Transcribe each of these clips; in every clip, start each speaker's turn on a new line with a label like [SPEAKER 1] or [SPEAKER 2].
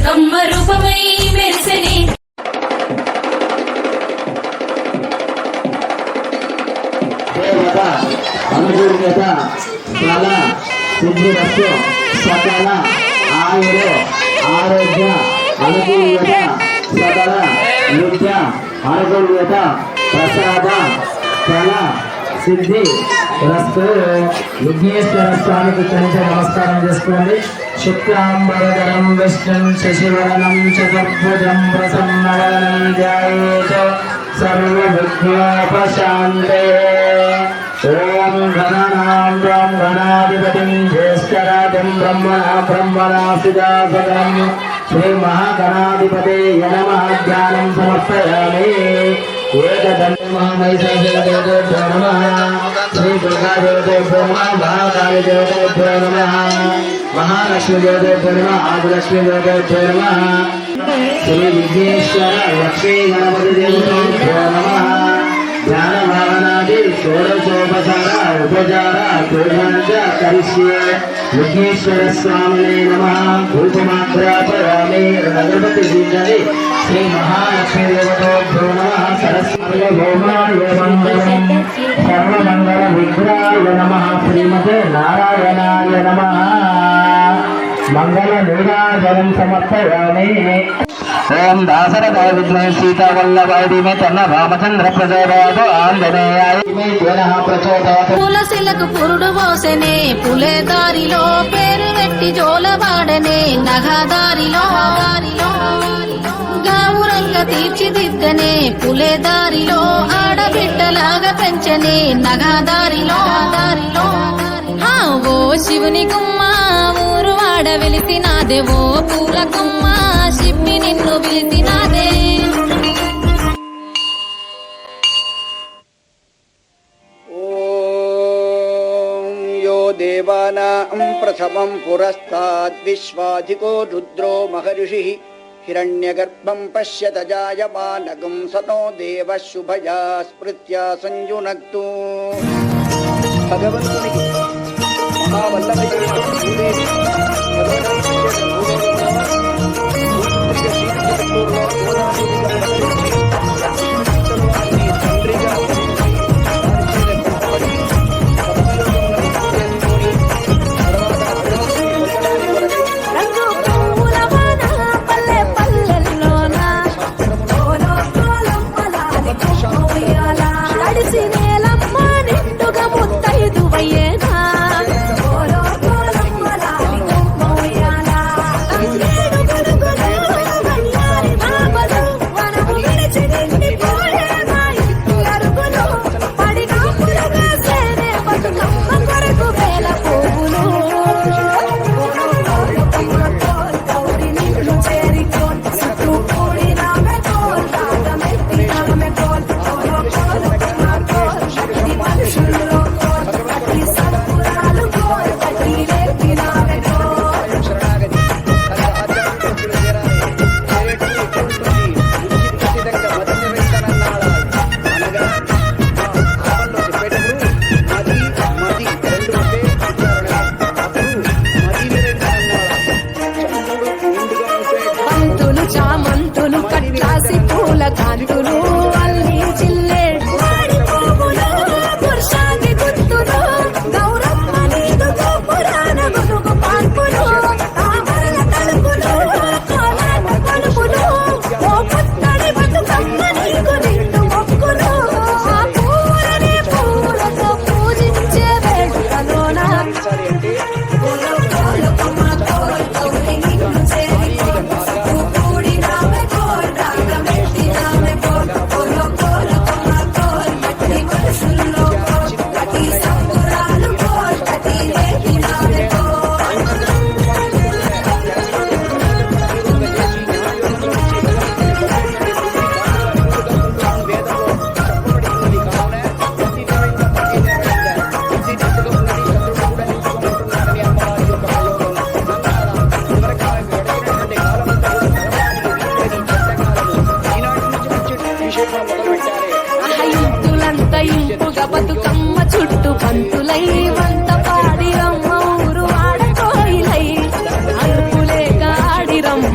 [SPEAKER 1] బతుకమ్మ రూపమై మెరిసెనే
[SPEAKER 2] అనుకూల్యత ఫల సిద్ధిరస్సు సకల ఆయుర ఆరోగ్య అనుకూల్యత సకల విద్య అనుకూల్యత ప్రసాద ఫల సిద్ధి రస్తు. విఘ్నేశ్వర స్వామికి కనిత నమస్కారం చేసుకోండి. శుక్లాంబరధరం విష్ణుం శశివదనం చతుర్భుజం ప్రసన్నవదనం ధ్యాయేత్ సర్వవిఘ్నోపశాంతే. ఓం గణానాం గణాధిపతిం జ్యేష్ఠరాజం బ్రహ్మణాసిదాసకరం శ్రీ మహాగణాధిపతయే నమః. ధ్యానం సమర్పయామి. ఏకదండమహామహిషాసురదేవతాభ్యో నమః. శ్రీ దుర్గాదేవతాభ్యో నమః. మహాకాళీదేవతాభ్యో నమః. మహాలక్ష్మీదేవతాభ్యో నమః. ఆదిలక్ష్మీదేవతాభ్యో నమః. శ్రీ విఘ్నేశ్వర లక్ష్మీ గణపతి దేవతాభ్యో నమః. ధ్యాన భావనాది షోడశోపచార ఉపచార పూజాంచ కరిష్యే. విఘ్నేశ్వర స్వామినే నమః. ధూపమాగ్రాపయామి. గణపతి దీర్ఘది శ్రీ మహాలక్ష్మీ దేవతాభ్యో నమః. సరస్వతి భౌమాయ మంగళం. సర్వమంగళ విగ్రహాయ నమః. శ్రీమతే నారాయణాయ నమః. మంగళ నీరాజనం సమర్పయామి. ఓం దాసరథాయ విద్మహే సీతావల్లభాయ ధీమహి తన్నో రామచంద్ర ప్రచోదయాత్. ఆంజనేయాయ ధీమహి తన్నః ప్రచోదయాత్.
[SPEAKER 3] పూలశిలకు పురుడు పోసెనే పులే దారిలో పేరు పెట్టి జోలవాడనే నగదారిలో గావురంగ తీర్చిదిద్దనే పులే దారిలో ఆడబిడ్డలాగా పెంచనే నగదారిలో. ఓ శివుని గుమ్మ ఊరు వాడ వెలిసినాదే. ఓ పూల గుమ్మ శిప్పి నిన్ను పిలిసినాదే.
[SPEAKER 4] ఓం యో దేవానాం ప్రథమం పురస్తాద్ విశ్వాధికో రుద్రో మహర్షి హిరణ్యగర్భం పశ్యత జాయమానగం సతో దేవ శుభయా స్మృత్యా సంయునక్తు. భగవంతునికి మహావల్లభైన భూదేవి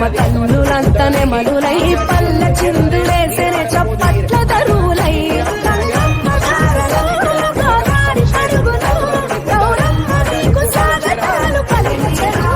[SPEAKER 5] తమ తల్లులంతనే మనులై పల్ల చిందులేసిన చప్పట్ల తరువులై గోదారి పరుగులు గౌరమ్మ నీకు స్వాగతాలు పలికించెను.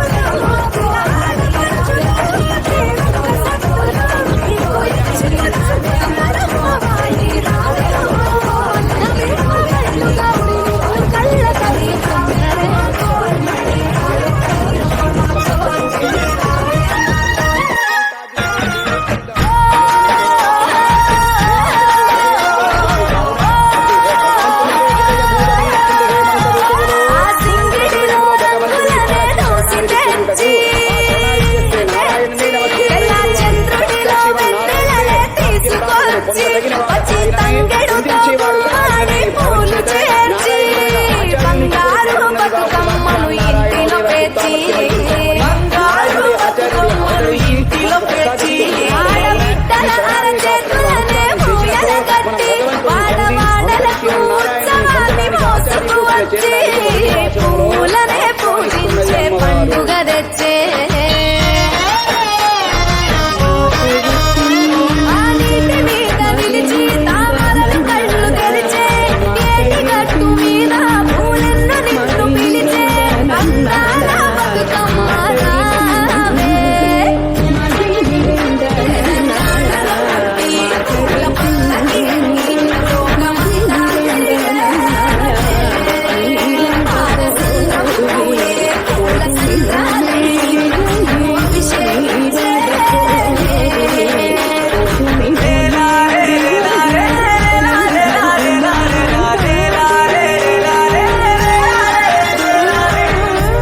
[SPEAKER 5] పూలనే పూజించే పండుగ తెచ్చే ఆ నీటి మీద నిలిచి తామరలు కళ్ళు తెరిచే ఏటి గట్టు మీద పూలెన్ను నిన్ను పిలిచే అందాల బతుకమ్మ రావే. పూల పల్లకి లోకమంతా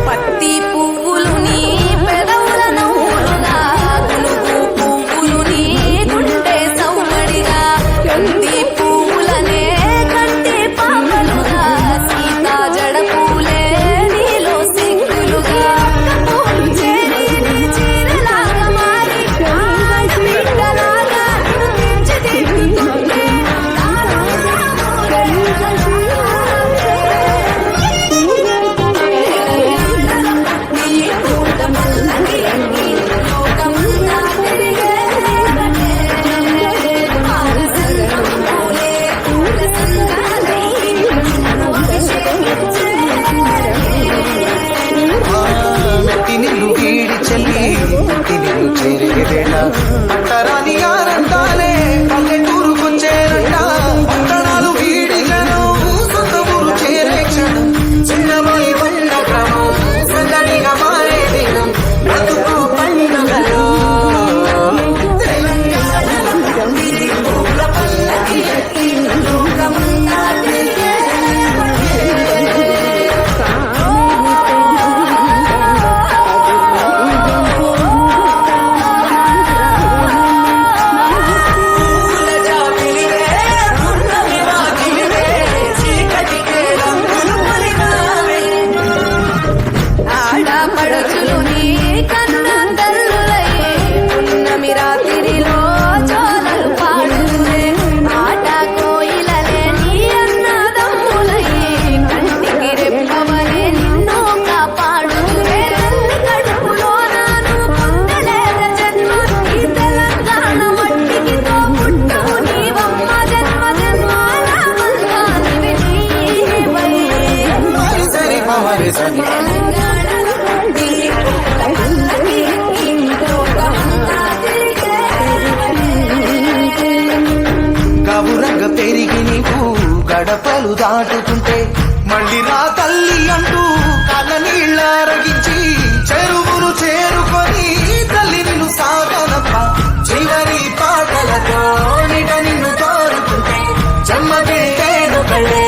[SPEAKER 5] పత్తి పువ్వులు నీ పెదవుల నవ్వులుగా గునుగు పువ్వులు నీ గుండె సౌమడిగా కంది పువ్వులనే కంటి పాపలుగా సీతా జడ పూలే నీలో సిగ్గులుగా పూలు చేరి నీ చీరలాగా మారి బిడ్డలాగా తెంచి దిద్దుతుంటే
[SPEAKER 6] మెట్టి నిన్ను వీడి చెల్లి పుట్టి నిన్ను చేరే వేళ అంటరాని ఆనందాలే పల్లెటూరుకొచ్చేరంట పట్టణాలు వీడి జనం సొంత ఊరు చేరే క్షణం చిన్నబాయి పండ క్రమం సందడిగా మారే దినం బ్రతుకు పండుగలో
[SPEAKER 3] ఆడపడుచులు నీ కన్న తల్లులయ్యే పున్నమి రాత్రిలో జోలలు పాడుతురే ఆట కోయిలలే నీ అన్నదమ్ములయ్యే కంటికి రెప్పవలే నిన్ను కాపాడుతురే తల్లి కడుపులో నాను పొందలేద జన్మ ఈ తెలంగాణ మట్టికి తో పుట్టవు నీవమ్మ జన్మ జన్మాల బంధానివి నీవై
[SPEAKER 6] సరి పవరి సరి కబురంగ పెరిగి నీకు గడపలు దాటుతుంటే మళ్ళీ రా తల్లి అంటూ కళ్ళ నీళ్ళ రగించి చెరువును చేరుకొని తల్లి నిన్ను సాగనప్ప చివరి పాటలతో నిట నిన్ను కోరుతుంటే జన్మదేను కళ్ళే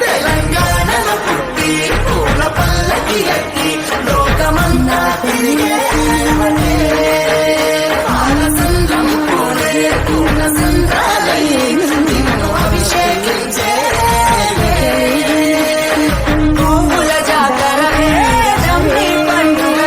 [SPEAKER 6] తెలంగాణలో పుట్టి పూల పల్లకి ఎక్కి లోకమంతా తిరిగే
[SPEAKER 3] పువ్వుల జాతరనే నమ్మి పండుగ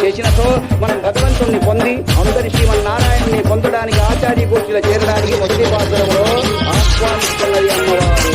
[SPEAKER 4] చేసినతో మనం భగవంతుణ్ణి పొంది అందరి శ్రీమన్నారాయణుని పొందడానికి ఆచార్య గోష్ఠిలో చేరడానికి మొదటి పాత్రలో ఆహ్వానిస్తున్నది అమ్మవారు.